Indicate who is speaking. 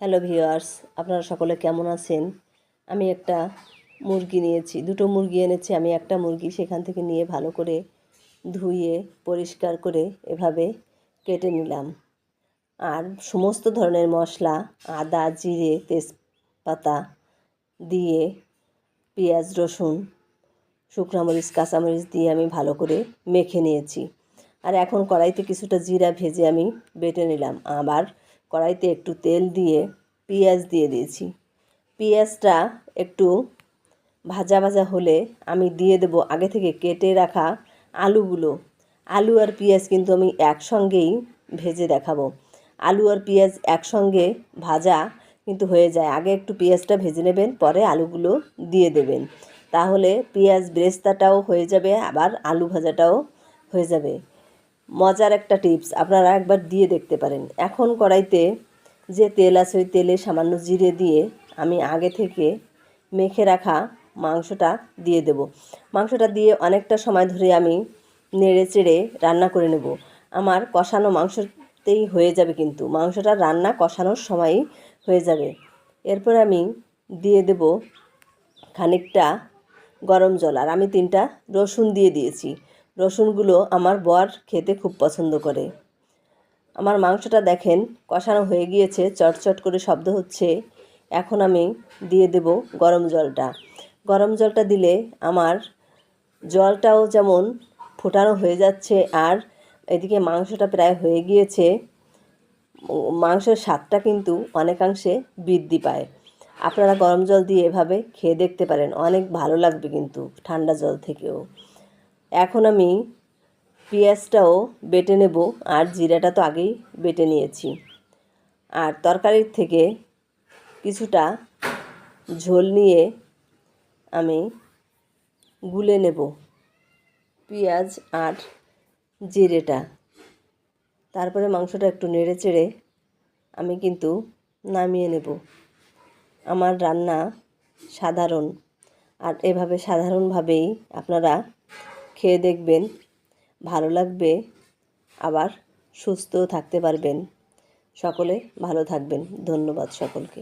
Speaker 1: Hello viewers, আপনারা সকলে কেমন আছেন? আমি একটা মুরগি নিয়েছি, দুটো মুরগি এনেছি। আমি একটা মুরগি সেখান থেকে নিয়ে ভালো করে ধুয়ে পরিষ্কার করে এভাবে কেটে নিলাম। আর সমস্ত ধরনের মশলা, আদা, জিরে, তেজপাতা দিয়ে পেঁয়াজ, রসুন, শুকনো মরিচ, কাঁচামরিচ দিয়ে আমি ভালো করে মেখে নিয়েছি। আর এখন কড়াইতে কিছুটা জিরা ভেজে আমি বেটে নিলাম। আবার কড়াইতে একটু তেল দিয়ে পেঁয়াজ দিয়ে দিয়েছি। পেঁয়াজটা একটু ভাজা ভাজা হলে আমি দিয়ে দেব আগে থেকে কেটে রাখা আলুগুলো। আলু আর পেঁয়াজ কিন্তু আমি একসঙ্গেই ভেজে দেখাবো। আলু আর পেঁয়াজ একসঙ্গে ভাজা কিন্তু হয়ে যায়। আগে একটু পেঁয়াজটা ভেজে নেবেন, পরে আলুগুলো দিয়ে দেবেন। তাহলে পেঁয়াজ বেরেস্তাটাও হয়ে যাবে, আবার আলু ভাজাটাও হয়ে যাবে। মজার একটা টিপস, আপনারা একবার দিয়ে দেখতে পারেন। এখন কড়াইতে যে তেল আছে ওই তেলে সামান্য জিরে দিয়ে আমি আগে থেকে মেখে রাখা মাংসটা দিয়ে দেব। মাংসটা দিয়ে অনেকটা সময় ধরে আমি নেড়ে চেড়ে রান্না করে নেব। আমার কষানো মাংসতেই হয়ে যাবে, কিন্তু মাংসটা রান্না কষানোর সময়ই হয়ে যাবে। এরপর আমি দিয়ে দেব খানিকটা গরম জল, আর আমি 3টা রসুন দিয়ে দিয়েছি। রসুনগুলো আমার বর খেতে খুব পছন্দ করে। আমার মাংসটা দেখেন কষানো হয়ে গিয়েছে, চটচট করে শব্দ হচ্ছে। এখন আমি দিয়ে দেব গরম জলটা। গরম জলটা দিলে আমার জলটাও যেমন ফোটানো হয়ে যাচ্ছে, আর এদিকে মাংসটা প্রায় হয়ে গিয়েছে। মাংসের স্বাদটা কিন্তু অনেকাংশে বৃদ্ধি পায়। আপনারা গরম জল দিয়ে এভাবে খেয়ে দেখতে পারেন, অনেক ভালো লাগবে কিন্তু ঠান্ডা জল থেকেও। এখন আমি পেঁয়াজটাও বেটে নেব, আর জিরাটা তো আগেই বেটে নিয়েছি। আর তরকারির থেকে কিছুটা ঝোল নিয়ে আমি গুলে নেব পেঁয়াজ আর জিরেটা। তারপরে মাংসটা একটু নেড়ে চেড়ে আমি কিন্তু নামিয়ে নেব। আমার রান্না সাধারণ, আর এভাবে সাধারণভাবেই আপনারা খেয়ে দেখবেন, ভালো লাগবে, আবার সুস্থও থাকতে পারবেন। সকলে ভালো থাকবেন। ধন্যবাদ সকলকে।